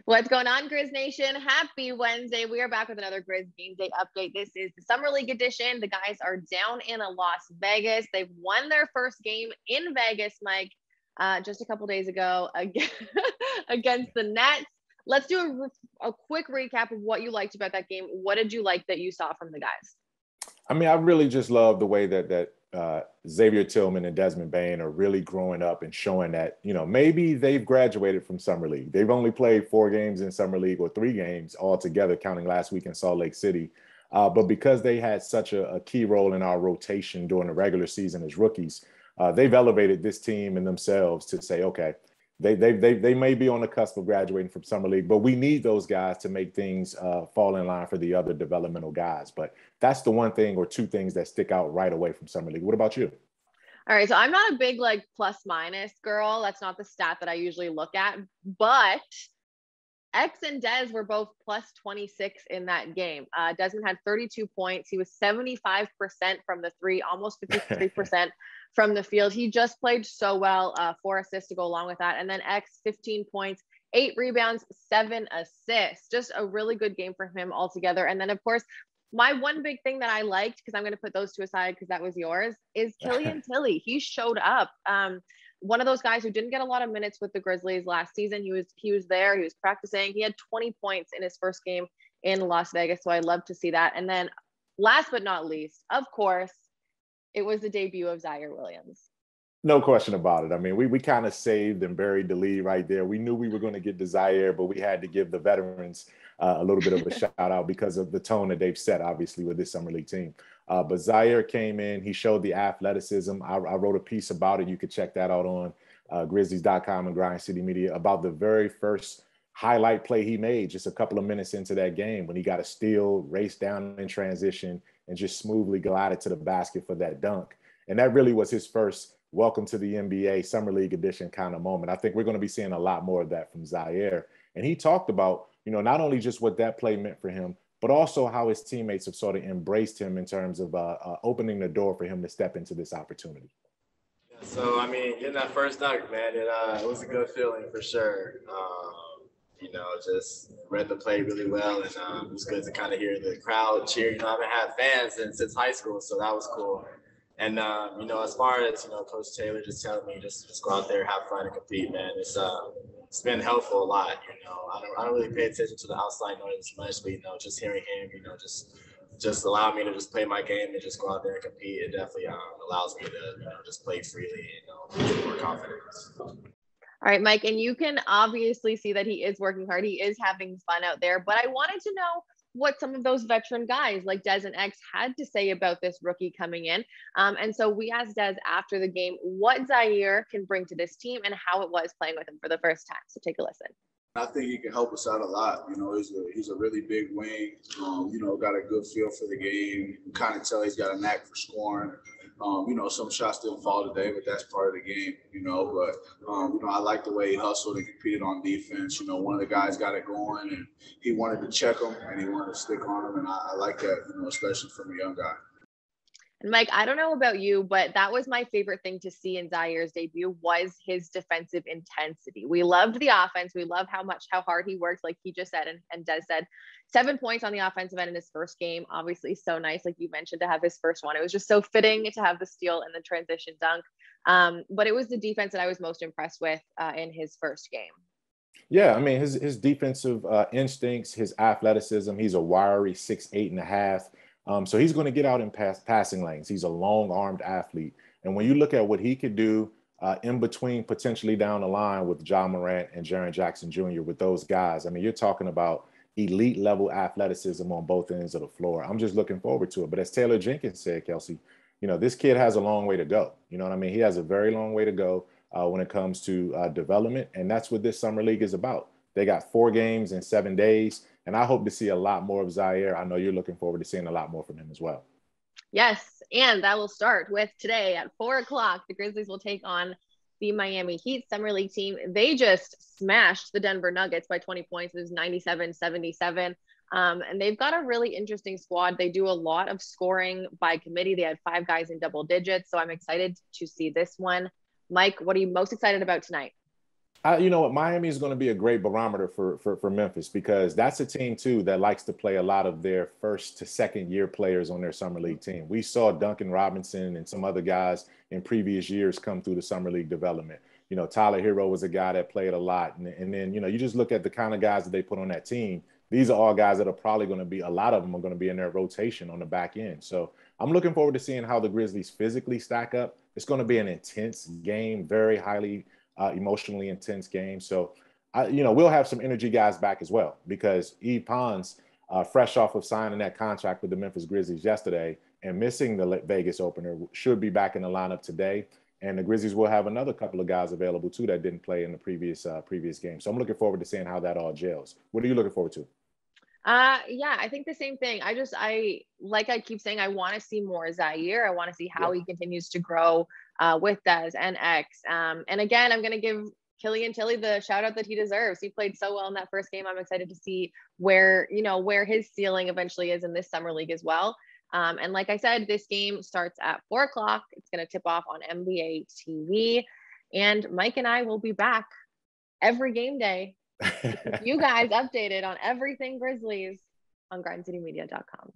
What's going on, Grizz Nation? Happy Wednesday. We are back with another Grizz Game Day update. This is the Summer League edition. The guys are down in Las Vegas. They've won their first game in Vegas, Mike, just a couple days ago against the Nets. Let's do a quick recap of what you liked about that game. What did you like that you saw from the guys? I mean, I really just love the way that Xavier, Tillman, and Desmond Bane are really growing up and showing that, maybe they've graduated from Summer League. They've only played 4 games in Summer League or 3 games altogether, counting last week in Salt Lake City. But because they had such a key role in our rotation during the regular season as rookies, they've elevated this team and themselves to say, okay, they may be on the cusp of graduating from Summer League, but we need those guys to make things fall in line for the other developmental guys. But that's the one thing or 2 things that stick out right away from Summer League. What about you? All right, so I'm not a big plus minus girl. That's not the stat that I usually look at, but X and Des were both plus 26 in that game. Desmond had 32 points. He was 75% from the 3, almost 53% from the field. He just played so well. 4 assists to go along with that. And then X, 15 points, 8 rebounds, 7 assists. Just a really good game for him altogether. And then, of course, my one big thing that I liked, because I'm going to put those 2 aside because that was yours, is Killian Tilly. He showed up. One of those guys who didn't get a lot of minutes with the Grizzlies last season. He was there. He was practicing. He had 20 points in his first game in Las Vegas. So I love to see that. And then last but not least, of course, it was the debut of Ziaire Williams. No question about it. I mean, we kind of saved and buried the lead right there. We knew we were going to get to Ziaire, but we had to give the veterans a little bit of a shout out because of the tone that they've set, obviously, with this Summer League team. But Ziaire came in. He showed the athleticism. I wrote a piece about it. You could check that out on Grizzlies.com and Grind City Media about the very first highlight play he made just a couple of minutes into that game when he got a steal, raced down in transition, and just smoothly glided to the basket for that dunk. And that really was his first welcome to the NBA Summer League edition kind of moment. I think we're going to be seeing a lot more of that from Ziaire. And he talked about, not only just what that play meant for him, but also how his teammates have sort of embraced him in terms of opening the door for him to step into this opportunity. Yeah, so, I mean, getting that first dunk, man, it was a good feeling for sure. Just read the play really well, and it was good to kind of hear the crowd cheer. I haven't had fans since high school, so that was cool. And, as far as, Coach Taylor just telling me just go out there, have fun, and compete, man, it's been helpful a lot. I don't really pay attention to the outside noise much, but, just hearing him, just allow me to just play my game and just go out there and compete. It definitely allows me to, just play freely and, get more confidence. All right, Mike, and you can obviously see that he is working hard. He is having fun out there, but I wanted to know what some of those veteran guys like Des and X had to say about this rookie coming in. And so we asked Des after the game what Ziaire can bring to this team and how it was playing with him for the first time. So take a listen. I think he can help us out a lot. He's a really big wing. Got a good feel for the game. You kind of tell he's got a knack for scoring. Some shots didn't fall today, but that's part of the game. I like the way he hustled and competed on defense. One of the guys got it going, and he wanted to check him, and he wanted to stick on him, and I like that. Especially from a young guy. And Mike, I don't know about you, but that was my favorite thing to see in Ziaire's debut was his defensive intensity. We loved the offense. We love how hard he worked, like he just said, and Des said. 7 points on the offensive end in his first game. Obviously so nice, like you mentioned, to have his first one. It was just so fitting to have the steal and the transition dunk. But it was the defense that I was most impressed with in his first game. Yeah, I mean, his defensive instincts, his athleticism, he's a wiry 6'8.5". So he's going to get out in passing lanes. He's a long-armed athlete. And when you look at what he could do in between potentially down the line with Ja Morant and Jaren Jackson Jr., with those guys, I mean, you're talking about elite level athleticism on both ends of the floor. I'm just looking forward to it. But as Taylor Jenkins said, Kelcey, this kid has a long way to go. You know what I mean? He has a very long way to go when it comes to development. And that's what this Summer League is about. They got 4 games in 7 days. And I hope to see a lot more of Ziaire. I know you're looking forward to seeing a lot more from him as well. Yes, and that will start with today at 4 o'clock. The Grizzlies will take on the Miami Heat Summer League team. They just smashed the Denver Nuggets by 20 points. It was 97-77. And they've got a really interesting squad. They do a lot of scoring by committee. They had 5 guys in double digits. So I'm excited to see this one. Mike, what are you most excited about tonight? You know what, Miami is going to be a great barometer for Memphis, because that's a team too that likes to play a lot of their first to second year players on their summer league team. We saw Duncan Robinson and some other guys in previous years come through the summer league development. You know, Tyler Hero was a guy that played a lot, and then you know, you just look at the kind of guys that they put on that team. These are all guys that are probably going to be, a lot of them are going to be in their rotation on the back end. So I'm looking forward to seeing how the Grizzlies physically stack up. It's going to be an intense game, very highly emotionally intense game. So, you know, we'll have some energy guys back as well, because Yves Pons, fresh off of signing that contract with the Memphis Grizzlies yesterday and missing the Vegas opener, should be back in the lineup today. And the Grizzlies will have another couple of guys available too that didn't play in the previous game. So I'm looking forward to seeing how that all gels. What are you looking forward to? Yeah, I think the same thing. Like I keep saying, I want to see more Ziaire. I want to see how he continues to grow with Des and X. And again, I'm going to give Killian Tilly the shout out that he deserves. He played so well in that first game. I'm excited to see where his ceiling eventually is in this summer league as well. And like I said, this game starts at 4:00. It's going to tip off on NBA TV, and Mike and I will be back every game day. You guys updated on everything Grizzlies on GrindCityMedia.com.